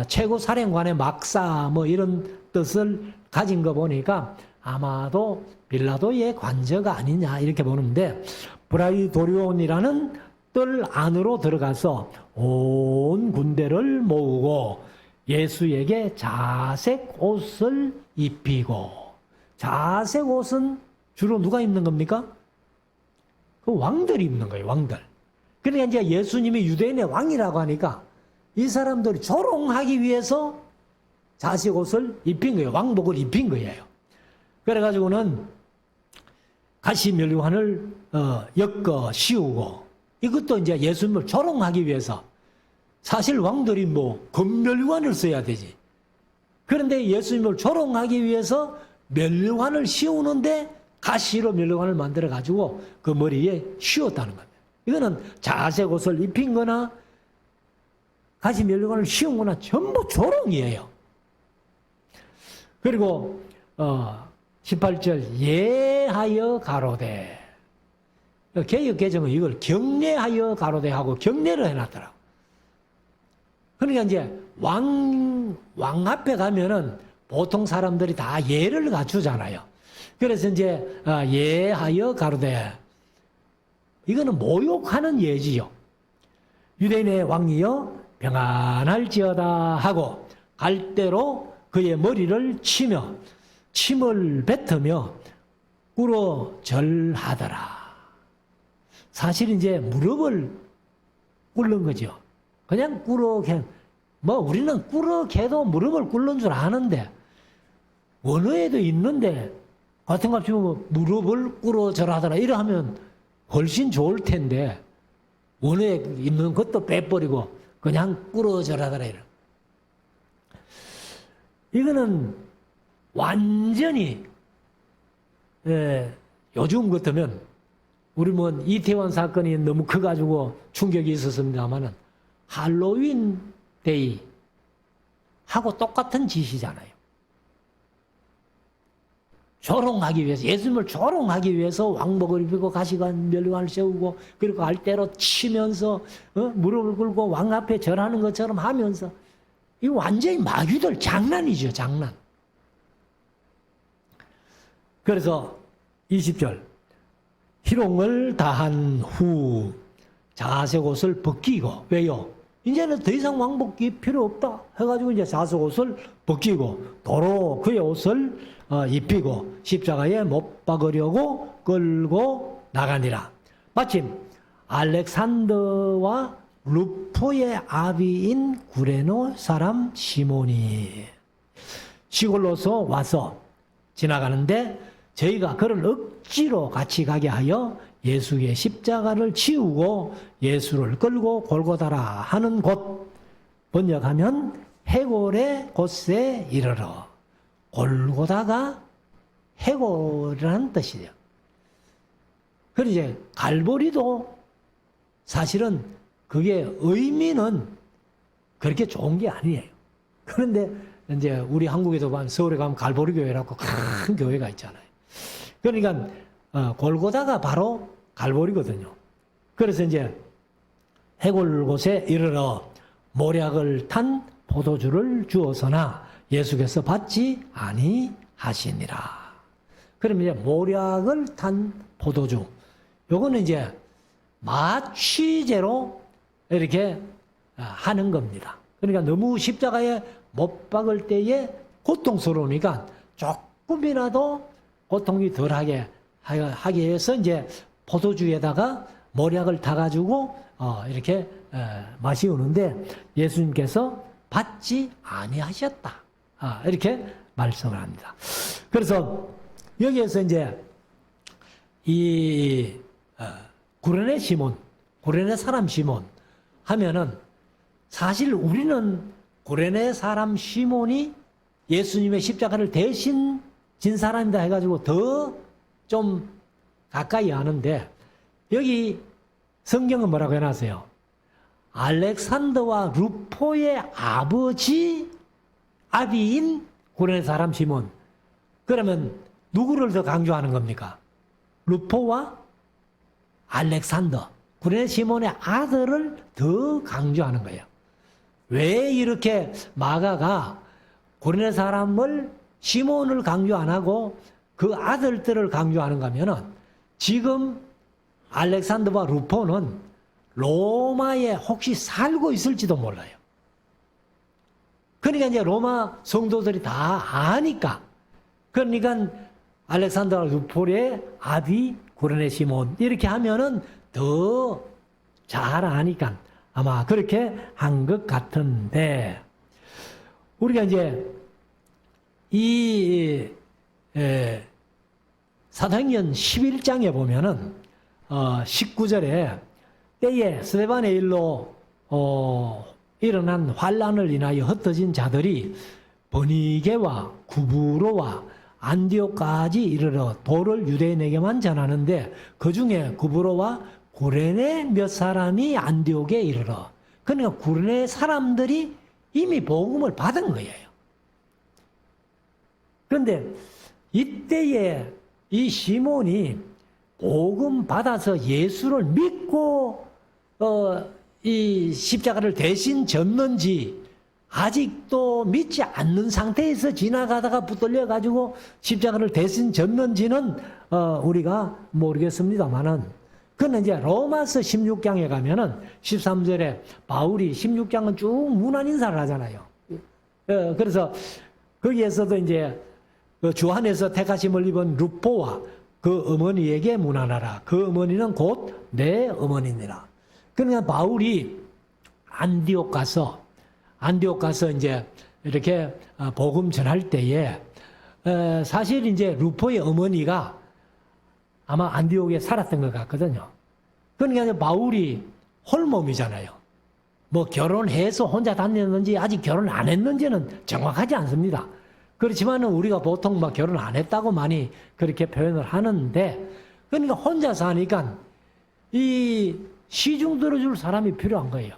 최고 사령관의 막사 뭐 이런 뜻을 가진 거 보니까 아마도 빌라도의 관저가 아니냐 이렇게 보는데 브라이도리온이라는 뜰 안으로 들어가서 온 군대를 모으고 예수에게 자색 옷을 입히고 자색 옷은 주로 누가 입는 겁니까? 그 왕들이 입는 거예요. 왕들. 그러니까 이제 예수님이 유대인의 왕이라고 하니까 이 사람들이 조롱하기 위해서 자색 옷을 입힌 거예요. 왕복을 입힌 거예요. 그래가지고는 가시면류관을 엮어 씌우고 이것도 이제 예수님을 조롱하기 위해서 사실 왕들이 뭐 금면류관을 써야 되지. 그런데 예수님을 조롱하기 위해서 면류관을 씌우는데 가시로 면류관을 만들어 가지고 그 머리에 씌웠다는 겁니다. 이거는 자색 옷을 입힌 거나 가시 면류관을 씌운 거나 전부 조롱이에요. 그리고 18절 예하여 가로되 개역 개정은 이걸 경례하여 가로되 하고 경례를 해놨더라고. 그러니까 이제 왕 앞에 가면은 보통 사람들이 다 예를 갖추잖아요. 그래서 이제 예하여 가로되 이거는 모욕하는 예지요. 유대인의 왕이여 평안할지어다 하고 갈대로 그의 머리를 치며 침을 뱉으며 꿇어 절하더라. 사실 이제 무릎을 꿇는 거죠. 그냥 뭐 우리는 꾸러개도 무릎을 꿇는 줄 아는데 원어에도 있는데 같은 값 치면 무릎을 꿇어 절하더라 이러하면 훨씬 좋을 텐데 원어에 있는 것도 빼버리고 그냥 꿇어 절하더라 이러. 이거는 완전히 요즘 같으면 우리 뭐 이태원 사건이 너무 커가지고 충격이 있었습니다만은 할로윈 데이 하고 똑같은 짓이잖아요. 조롱하기 위해서 예수님을 조롱하기 위해서 왕복을 입히고 가시관 면류관을 세우고 그리고 갈대로 치면서 무릎을 꿇고 왕 앞에 절하는 것처럼 하면서 이거 완전히 마귀들 장난이죠. 장난. 그래서 20절 희롱을 다한 후 자색 옷을 벗기고 왜요? 이제는 더 이상 왕복이 필요 없다 해가지고 이제 자색 옷을 벗기고 도로 그의 옷을 입히고 십자가에 못 박으려고 끌고 나가니라. 마침 알렉산더와 루포의 아비인 구레노 사람 시몬이 시골로서 와서 지나가는데 저희가 그를 억지로 같이 가게 하여 예수의 십자가를 치우고 예수를 끌고 골고다라 하는 곳, 번역하면 해골의 곳에 이르러. 골고다가 해골이라는 뜻이에요. 그리고 이제 갈보리도 사실은 그게 의미는 그렇게 좋은 게 아니에요. 그런데 이제 우리 한국에도 보면 서울에 가면 갈보리 교회라고 큰 교회가 있잖아요. 그러니까 골고다가 바로 갈보리거든요. 그래서 이제 해골 곳에 이르러 모략을 탄 포도주를 주어서나 예수께서 받지 아니하시니라. 그러면 이제 모략을 탄 포도주, 요거는 이제 마취제로 이렇게 하는 겁니다. 그러니까 너무 십자가에 못 박을 때에 고통스러우니까 조금이라도 고통이 덜하게 하기 위해서 이제 포도주에다가 모략을 타가지고 이렇게 마시우는데 예수님께서 받지 아니하셨다. 이렇게 말씀을 합니다. 그래서 여기에서 이제 이 구레네 시몬, 구레네 사람 시몬 하면은 사실 우리는 구레네 사람 시몬이 예수님의 십자가를 대신 진 사람이다 해가지고 더 좀 가까이 아는데 여기 성경은 뭐라고 해놨어요? 알렉산더와 루포의 아비인 구레네 사람 시몬. 그러면 누구를 더 강조하는 겁니까? 루포와 알렉산더, 구레네 시몬의 아들을 더 강조하는 거예요. 왜 이렇게 마가가 구레네 사람을 시몬을 강조 안 하고 그 아들들을 강조하는가 하면은 지금 알렉산더와 루포는 로마에 혹시 살고 있을지도 몰라요. 그러니까 이제 로마 성도들이 다 아니까. 그러니까 알렉산더와 루포의 아비 구레네 시몬 이렇게 하면은 더 잘 아니까 아마 그렇게 한 것 같은데 우리가 이제 이 사도행전 11장에 보면은 19절에 때에 스데반의 일로 일어난 환란을 인하여 흩어진 자들이 버니게와 구브로와 안디옥까지 이르러 도를 유대인에게만 전하는데 그 중에 구브로와 구레네 몇 사람이 안디옥에 이르러. 그러니까 구레네 사람들이 이미 복음을 받은 거예요. 그런데 이때에 이 시몬이 복음 받아서 예수를 믿고 이 십자가를 대신 졌는지 아직도 믿지 않는 상태에서 지나가다가 붙들려 가지고 십자가를 대신 졌는지는 우리가 모르겠습니다만은 그는 이제 로마서 16장에 가면은 13절에 바울이 16장은 쭉 문안 인사를 하잖아요. 그래서 거기에서도 이제 주 안에서 택하심을 입은 루포와 그 어머니에게 문안하라. 그 어머니는 곧 내 어머니니라. 그러니까 바울이 안디옥 가서 이제 이렇게 복음 전할 때에 사실 이제 루포의 어머니가 아마 안디옥에 살았던 것 같거든요. 그러니까 바울이 홀몸이잖아요. 뭐 결혼해서 혼자 다녔는지 아직 결혼 안 했는지는 정확하지 않습니다. 그렇지만은 우리가 보통 막 결혼 안 했다고 많이 그렇게 표현을 하는데 그러니까 혼자 사니까 이 시중 들어줄 사람이 필요한 거예요.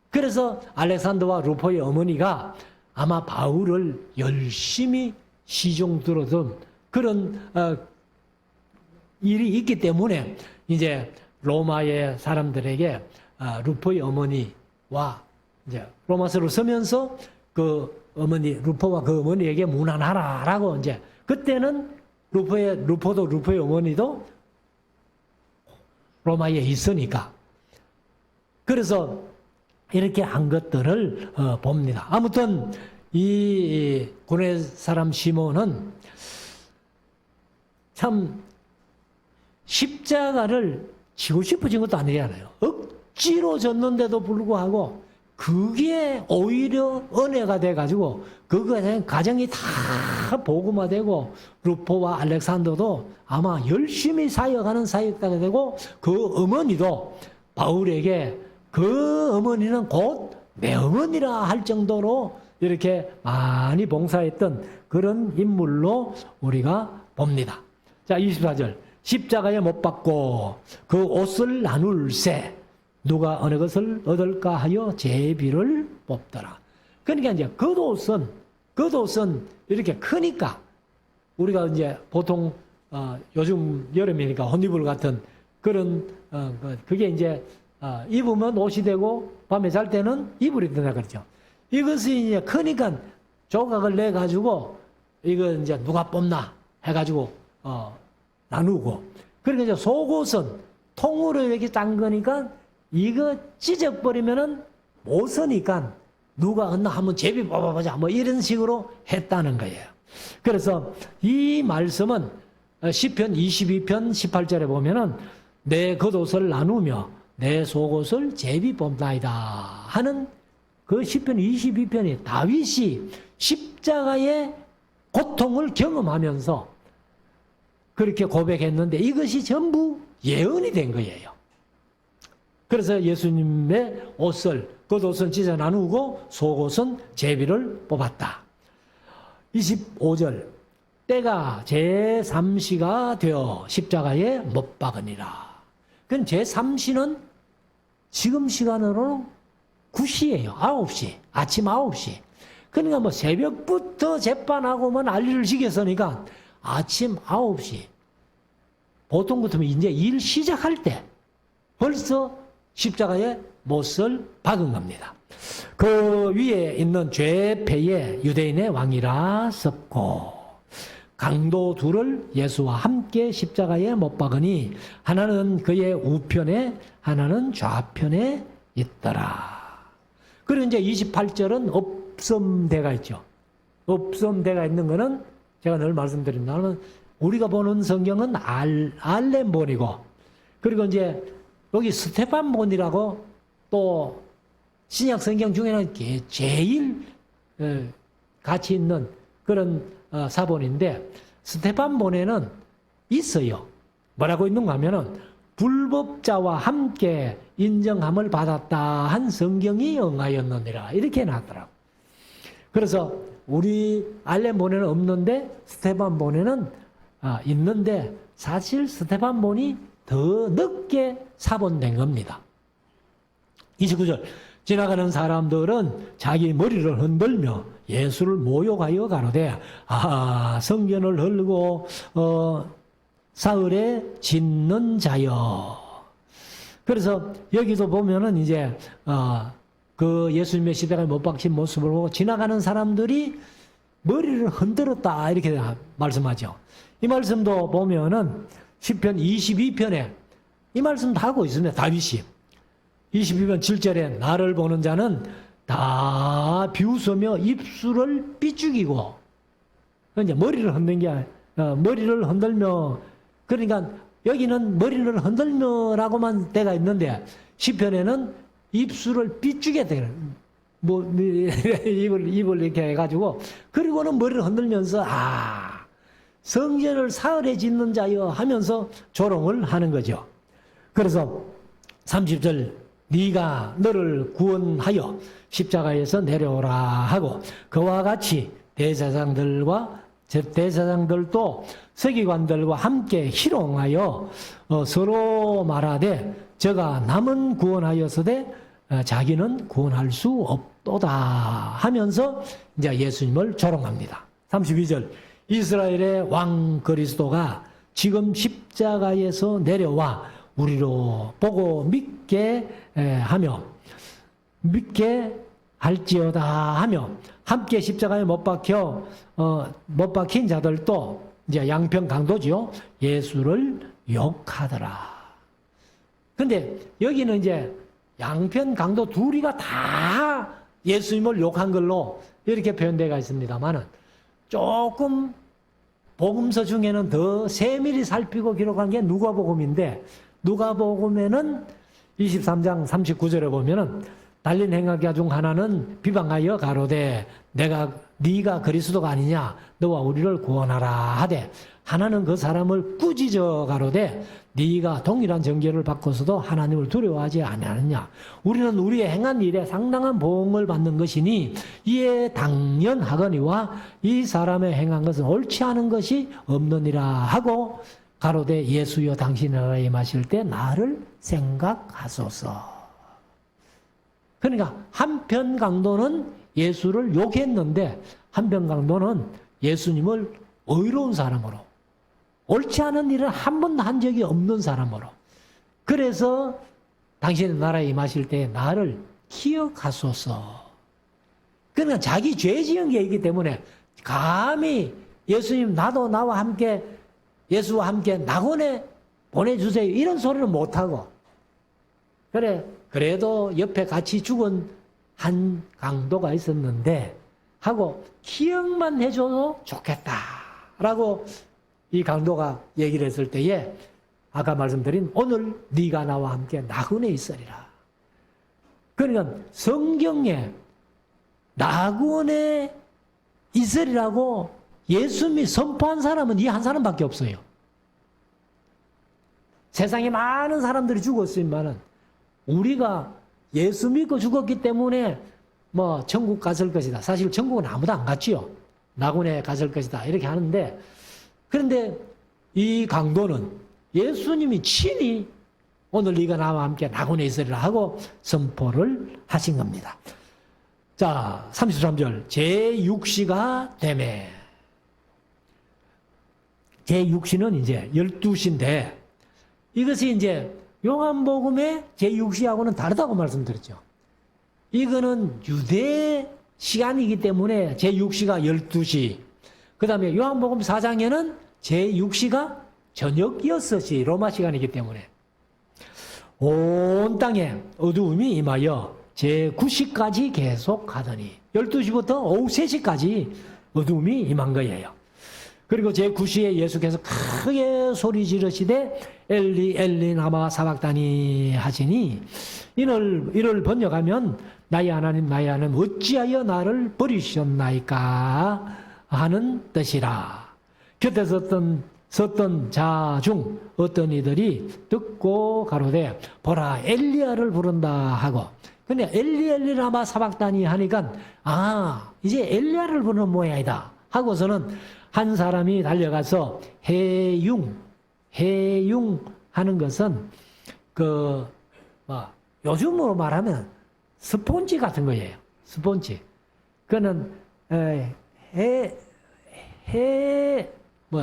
그래서 알렉산더와 루포의 어머니가 아마 바울을 열심히 시중 들어준 그런 일이 있기 때문에 이제 로마의 사람들에게 루포의 어머니와 이제 로마서를 쓰면서 그 어머니 루포와 그 어머니에게 문안하라라고 이제 그때는 루포도 루포의 어머니도 로마에 있으니까 그래서 이렇게 한 것들을 봅니다. 아무튼 이 구레네 사람 시몬은 참 십자가를 지고 싶어진 것도 아니잖아요. 억지로 졌는데도 불구하고 그게 오히려 은혜가 돼가지고 그 가정이 다 복음화되고 루포와 알렉산더도 아마 열심히 사역하는 사역자가 되고 그 어머니도 바울에게 그 어머니는 곧 내 어머니라 할 정도로 이렇게 많이 봉사했던 그런 인물로 우리가 봅니다. 자, 24절. 십자가에 못 박고 그 옷을 나눌세 누가 어느 것을 얻을까 하여 제비를 뽑더라. 그러니까 이제 겉옷은 이렇게 크니까 우리가 이제 보통 요즘 여름이니까 혼이불 같은 그런 그게 이제 입으면 옷이 되고 밤에 잘 때는 이불이 된다 그러죠. 이것이 이제 크니까 조각을 내 가지고 이거 이제 누가 뽑나 해가지고 나누고 그러니까 이제 속옷은 통으로 이렇게 짠 거니까 이거 찢어버리면은 못 쓰니까 누가 얻나 한번 제비 뽑아보자 뭐 이런 식으로 했다는 거예요. 그래서 이 말씀은 시편 22편 18절에 보면은 내 겉옷을 나누며 내 속옷을 제비 뽑나이다 하는 그 시편 22편이 다윗이 십자가의 고통을 경험하면서 그렇게 고백했는데 이것이 전부 예언이 된 거예요. 그래서 예수님의 옷을 겉옷은 찢어 나누고 속옷은 제비를 뽑았다. 25절 때가 제3시가 되어 십자가에 못 박으니라. 그럼 제3시는 지금 시간으로는 9시예요. 9시. 아침 9시. 그러니까 뭐 새벽부터 재판하고 뭐 난리를 지겠으니까 아침 9시. 보통 같으면 이제 일 시작할 때 벌써 십자가에 못을 박은 겁니다. 그 위에 있는 죄패의 유대인의 왕이라 썼고 강도 둘을 예수와 함께 십자가에 못 박으니 하나는 그의 우편에 하나는 좌편에 있더라. 그리고 이제 28절은 읍섬대가 있죠. 읍섬대가 있는 거는 제가 늘 말씀드립니다만 우리가 보는 성경은 알렘본이고 그리고 이제 여기 스테판본이라고 또 신약 성경 중에는 제일 가치 있는 그런 사본인데 스테판본에는 있어요. 뭐라고 있는가 하면은 불법자와 함께 인정함을 받았다 한 성경이 응하였느니라 이렇게 해놨더라고. 그래서 우리 알렘본에는 없는데 스테판본에는 있는데 사실 스테판본이 더 늦게 사본된 겁니다. 29절 지나가는 사람들은 자기 머리를 흔들며 예수를 모욕하여 가로되 성전을 헐고 사흘에 짓는 자여. 그래서 여기도 보면은 이제 그 예수님의 십자가에 못 박힌 모습을 보고 지나가는 사람들이 머리를 흔들었다 이렇게 말씀하죠. 이 말씀도 보면은 시편 22편에 이 말씀도 하고 있습니다. 다윗이 22편 7절에 나를 보는 자는 다 비웃으며 입술을 삐죽이고 이제 머리를 흔든 게 머리를 흔들며 그러니까 여기는 머리를 흔들며라고만 때가 있는데 시편에는 입술을 삐죽게 돼요. 뭐 입을 이렇게 해가지고 그리고는 머리를 흔들면서 성전을 사흘에 짓는 자여 하면서 조롱을 하는 거죠. 그래서 30절 네가 너를 구원하여 십자가에서 내려오라 하고 그와 같이 대제사장들도 서기관들과 함께 희롱하여 서로 말하되 저가 남은 구원하였으되 자기는 구원할 수 없도다 하면서 이제 예수님을 조롱합니다. 32절 이스라엘의 왕 그리스도가 지금 십자가에서 내려와 우리로 보고 믿게 할지어다 하며 함께 십자가에 못 박힌 자들도 이제 양편 강도지요. 예수를 욕하더라. 근데 여기는 이제 양편 강도 둘이가 다 예수님을 욕한 걸로 이렇게 표현되어 있습니다만은 조금 복음서 중에는 더 세밀히 살피고 기록한 게 누가복음인데 누가복음에는 23장 39절에 보면은 달린 행하자 중 하나는 비방하여 가로되 네가 그리스도가 아니냐 너와 우리를 구원하라 하되 하나는 그 사람을 꾸짖어 가로되 네가 동일한 정죄를 받고서도 하나님을 두려워하지 아니하느냐. 우리는 우리의 행한 일에 상당한 보응을 받는 것이니 이에 당연하거니와 이 사람의 행한 것은 옳지 않은 것이 없느니라 하고 가로되 예수여 당신의 나라에 임하실 때 나를 생각하소서. 그러니까 한편 강도는 예수를 욕했는데 한편 강도는 예수님을 의로운 사람으로, 옳지 않은 일을 한 번도 한 적이 없는 사람으로, 그래서 당신의 나라에 임하실 때 나를 기억하소서. 그러니까 자기 죄 지은 게 있기 때문에 감히 예수님 나도 나와 함께 예수와 함께 낙원에 보내주세요 이런 소리는 못하고, 그래도 옆에 같이 죽은 한 강도가 있었는데 하고 기억만 해줘도 좋겠다라고 이 강도가 얘기를 했을 때에 아까 말씀드린 오늘 네가 나와 함께 낙원에 있으리라. 그러니까 성경에 낙원에 있으리라고 예수님이 선포한 사람은 이 한 사람밖에 없어요. 세상에 많은 사람들이 죽었지만은 우리가 예수 믿고 죽었기 때문에 뭐 천국 갔을 것이다. 사실 천국은 아무도 안 갔지요. 낙원에 갔을 것이다. 이렇게 하는데, 그런데 이 강도는 예수님이 친히 오늘 네가 나와 함께 낙원에 있으리라 하고 선포를 하신 겁니다. 자, 33절 제6시가 되매. 제6시는 이제 12시인데 이것이 이제 요한복음의 제6시하고는 다르다고 말씀드렸죠. 이거는 유대 시간이기 때문에 제6시가 12시. 그 다음에 요한복음 4장에는 제6시가 저녁 6시 로마 시간이기 때문에 온 땅에 어두움이 임하여 제9시까지 계속 가더니 12시부터 오후 3시까지 어두움이 임한 거예요. 그리고 제9시에 예수께서 크게 소리 지르시되 엘리 엘리 라마 사박다니 하시니 이를 번역하면 나의 하나님 나의 하나님 어찌하여 나를 버리셨나이까 하는 뜻이라. 곁에 섰던 자 중 어떤 이들이 듣고 가로되 보라 엘리야를 부른다 하고, 근데 엘리 엘리 라마 사박다니 하니까 이제 엘리야를 부르는 모양이다 하고서는 한 사람이 달려가서 해융 하는 것은 요즘으로 말하면 스폰지 같은 거예요. 스폰지. 그는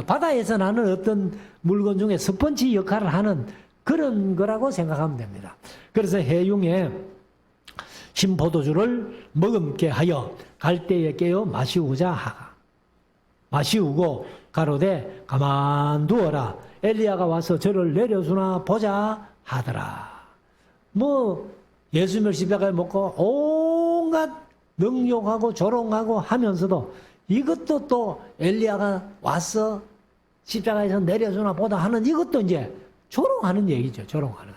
바다에서 나는 어떤 물건 중에 스펀지 역할을 하는 그런 거라고 생각하면 됩니다. 그래서 해융에 신포도주를 머금게 하여 갈대에 깨어 마시우고 가로되 가만두어라 엘리야가 와서 저를 내려주나 보자 하더라. 예수님을 십자가에 못 온갖 능욕하고 조롱하고 하면서도 이것도 또 엘리야가 와서 십자가에서 내려주나 보다 하는 이것도 이제 조롱하는 얘기죠. 조롱하는.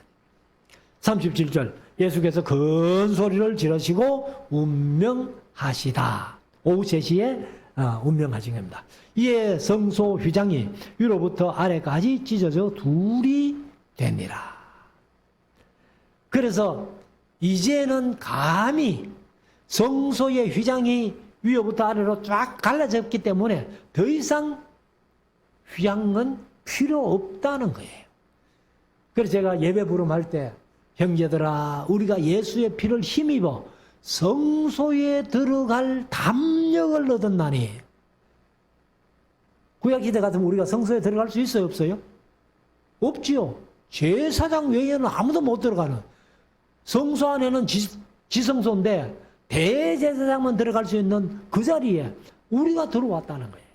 37절 예수께서 큰 소리를 지르시고 운명하시다. 오후 3시에 운명하신 겁니다. 이에 성소 휘장이 위로부터 아래까지 찢어져 둘이 됩니다. 그래서 이제는 감히 성소의 휘장이 위로부터 아래로 쫙 갈라졌기 때문에 더 이상 휘장은 필요 없다는 거예요. 그래서 제가 예배 부름할 때 형제들아 우리가 예수의 피를 힘입어 성소에 들어갈 담력을 얻었나니. 구약시대 같으면 우리가 성소에 들어갈 수 있어요 없어요? 없지요. 제사장 외에는 아무도 못 들어가는. 성소 안에는 지성소인데 대제사장만 들어갈 수 있는 그 자리에 우리가 들어왔다는 거예요.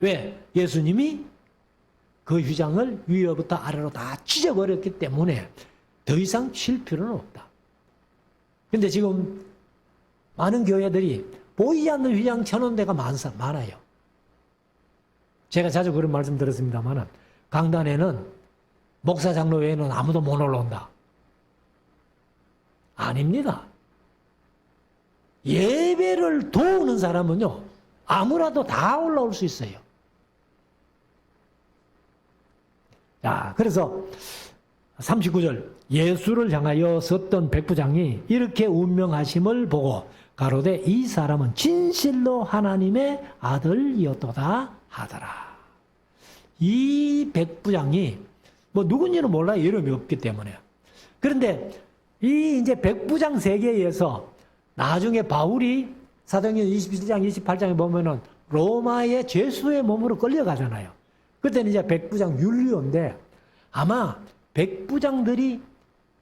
왜? 예수님이 그 휘장을 위로부터 아래로 다 찢어버렸기 때문에 더 이상 칠 필요는 없다. 근데 지금 많은 교회들이 보이지 않는 휘장 쳐놓은 데가 많아요. 제가 자주 그런 말씀 들었습니다만 강단에는 목사 장로 외에는 아무도 못 올라온다. 아닙니다. 예배를 도우는 사람은요, 아무라도 다 올라올 수 있어요. 자, 그래서 39절, 예수를 향하여 섰던 백부장이 이렇게 운명하심을 보고 가로되 이 사람은 진실로 하나님의 아들이었도다 하더라. 이 백부장이 뭐 누군지는 몰라요. 이름이 없기 때문에. 그런데 이 이제 백부장 세계에서 나중에 바울이 사도행전 27장, 28장에 보면은 로마의 죄수의 몸으로 끌려가잖아요. 그때는 이제 백부장 율리오인데 아마 백부장들이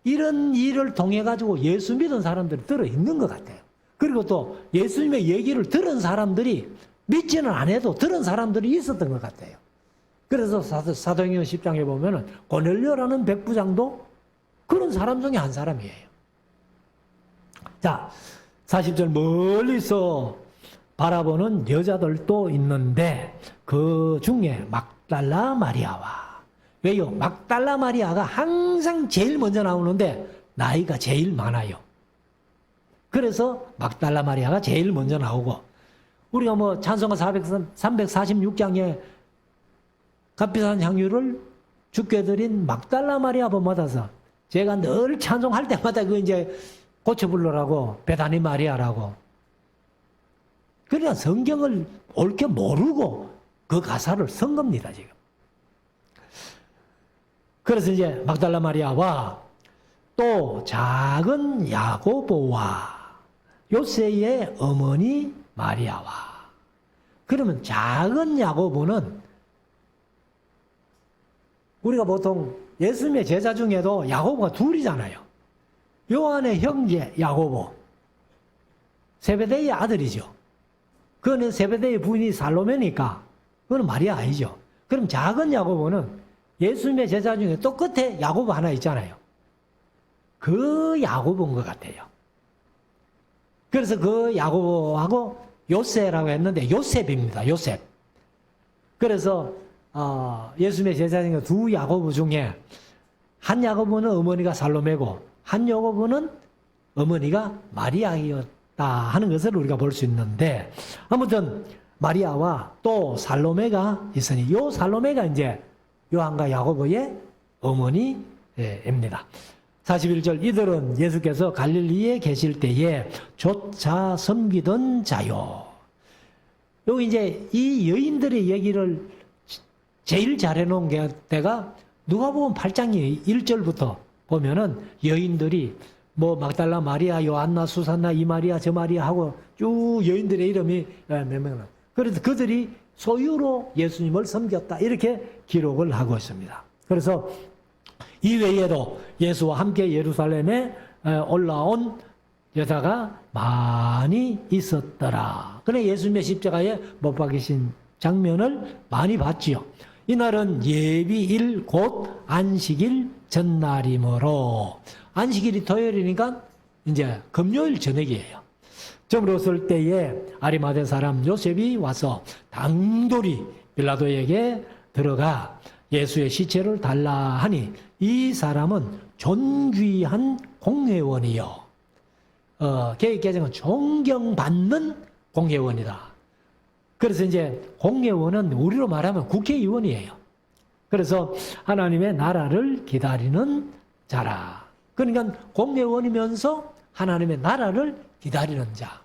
이런 일을 통해 가지고 예수 믿은 사람들이 들어 있는 것 같아요. 그리고 또 예수님의 얘기를 들은 사람들이 믿지는 않아도 들은 사람들이 있었던 것 같아요. 그래서 사도행전 10장에 보면은 고넬료라는 백부장도 그런 사람 중에 한 사람이에요. 자, 40절 멀리서 바라보는 여자들도 있는데 그 중에 막달라 마리아와, 왜요? 막달라 마리아가 항상 제일 먼저 나오는데 나이가 제일 많아요. 그래서 막달라 마리아가 제일 먼저 나오고, 우리가 뭐 찬송가 346장에 값비싼 향유를 주께 드린 막달라 마리아 본받아서 제가 늘 찬송할 때마다 그 이제 고쳐 부르라고 베다니 마리아라고. 그러니까 성경을 옳게 모르고 그 가사를 쓴 겁니다, 지금. 그래서 이제 막달라 마리아와 또 작은 야고보와 요새의 어머니 마리아와. 그러면 작은 야고보는 우리가 보통 예수님의 제자 중에도 야고보가 둘이잖아요. 요한의 형제 야고보, 세베대의 아들이죠. 그거는 세베대의 부인이 살로메니까 그거는 마리아 아니죠. 그럼 작은 야고보는 예수님의 제자 중에 또 끝에 야고보 하나 있잖아요. 그 야고보인 것 같아요. 그래서 그 야고보하고 요셉이라고 했는데 요셉입니다. 요셉. 그래서 예수님의 제자 중에 두 야고보 중에 한 야고보는 어머니가 살로메고 한 야고보는 어머니가 마리아이었다 하는 것을 우리가 볼 수 있는데, 아무튼 마리아와 또 살로메가 있으니 요 살로메가 이제 요한과 야고보의 어머니입니다. 41절, 이들은 예수께서 갈릴리에 계실 때에 조차 섬기던 자요. 여기 이제 이 여인들의 얘기를 제일 잘해놓은 때가 누가복음 8장 1절부터 보면은 여인들이 뭐 막달라 마리아, 요한나, 수산나, 이 마리아, 저 마리아 하고 쭉 여인들의 이름이 몇 명. 그래서 그들이 소유로 예수님을 섬겼다 이렇게 기록을 하고 있습니다. 그래서 이외에도 예수와 함께 예루살렘에 올라온 여자가 많이 있었더라. 그래 예수님의 십자가에 못 박히신 장면을 많이 봤지요. 이날은 예비일 곧 안식일 전날이므로, 안식일이 토요일이니까 이제 금요일 저녁이에요. 저물었을 때에 아리마대 사람 요셉이 와서 당돌이 빌라도에게 들어가 예수의 시체를 달라 하니 이 사람은 존귀한 공회원이요. 개혁개정은 존경받는 공회원이다. 그래서 이제 공회원은 우리로 말하면 국회의원이에요. 그래서 하나님의 나라를 기다리는 자라. 그러니까 공회원이면서 하나님의 나라를 기다리는 자.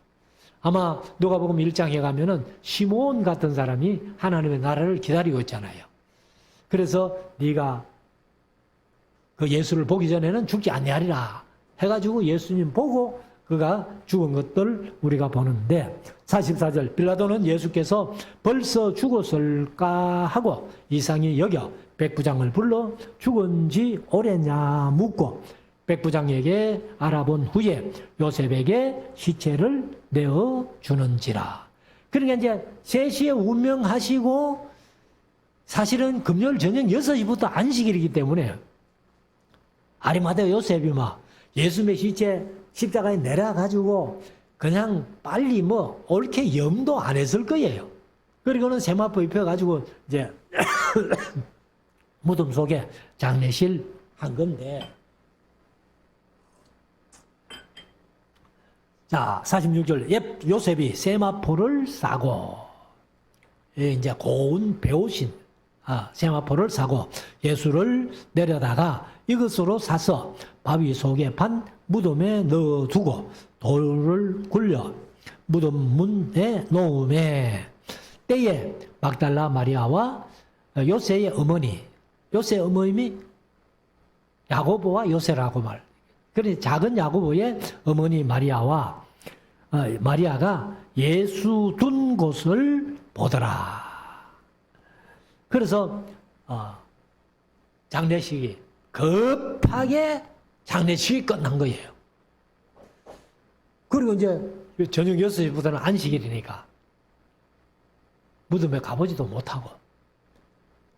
아마 누가복음 1장에 가면은 시몬 같은 사람이 하나님의 나라를 기다리고 있잖아요. 그래서 네가 그 예수를 보기 전에는 죽지 아니하리라 해가지고 예수님 보고 그가 죽은 것들 우리가 보는데, 44절, 빌라도는 예수께서 벌써 죽었을까 하고 이상히 여겨 백부장을 불러 죽은 지 오래냐 묻고 백부장에게 알아본 후에 요셉에게 시체를 내어주는지라. 그러니까 이제 3시에 운명하시고 사실은 금요일 저녁 6시부터 안식일이기 때문에 아리마대 요셉이 막 예수님의 시체 십자가에 내려가지고 그냥 빨리 뭐 옳게 염도 안 했을 거예요. 그리고는 세마포 입혀가지고 이제 무덤 속에 장례실 한 건데, 자, 46절. 요셉이 세마포를 사고, 이제 고운 배우신 세마포를 사고 예수를 내려다가 이것으로 사서 바위 속에 판 무덤에 넣어두고 돌을 굴려 무덤 문에 놓음에 때에 막달라 마리아와 요새의 어머니, 요새의 어머님이 야고보와 요새라고 말. 그래 작은 야고보의 어머니 마리아와 마리아가 예수 둔 곳을 보더라. 그래서 장례식이 급하게 장례식이 끝난 거예요. 그리고 이제 저녁 6시부터는 안식일이니까 무덤에 가보지도 못하고,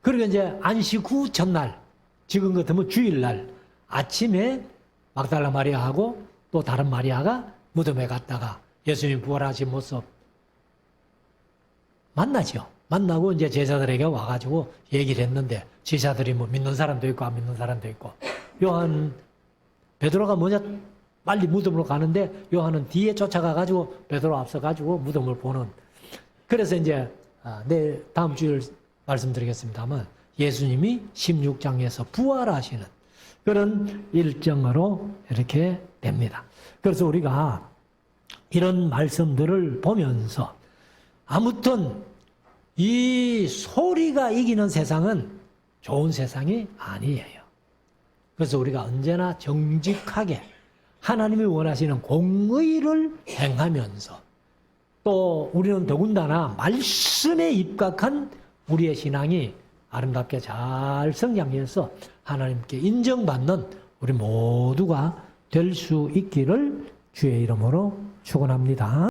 그리고 이제 안식 후 전날, 지금 같으면 주일날 아침에 막달라 마리아하고 또 다른 마리아가 무덤에 갔다가 예수님 부활하신 모습 만나죠. 만나고 이제 제자들에게 와가지고 얘기를 했는데, 제자들이 뭐 믿는 사람도 있고 안 믿는 사람도 있고, 베드로가 먼저 빨리 무덤으로 가는데 요한은 뒤에 쫓아가가지고 베드로 앞서가지고 무덤을 보는. 그래서 이제 내 다음 주일 말씀드리겠습니다만, 예수님이 16장에서 부활하시는 그런 일정으로 이렇게 됩니다. 그래서 우리가 이런 말씀들을 보면서 아무튼 이 소리가 이기는 세상은 좋은 세상이 아니에요. 그래서 우리가 언제나 정직하게 하나님이 원하시는 공의를 행하면서, 또 우리는 더군다나 말씀에 입각한 우리의 신앙이 아름답게 잘 성장해서 하나님께 인정받는 우리 모두가 될 수 있기를 주의 이름으로 축원합니다.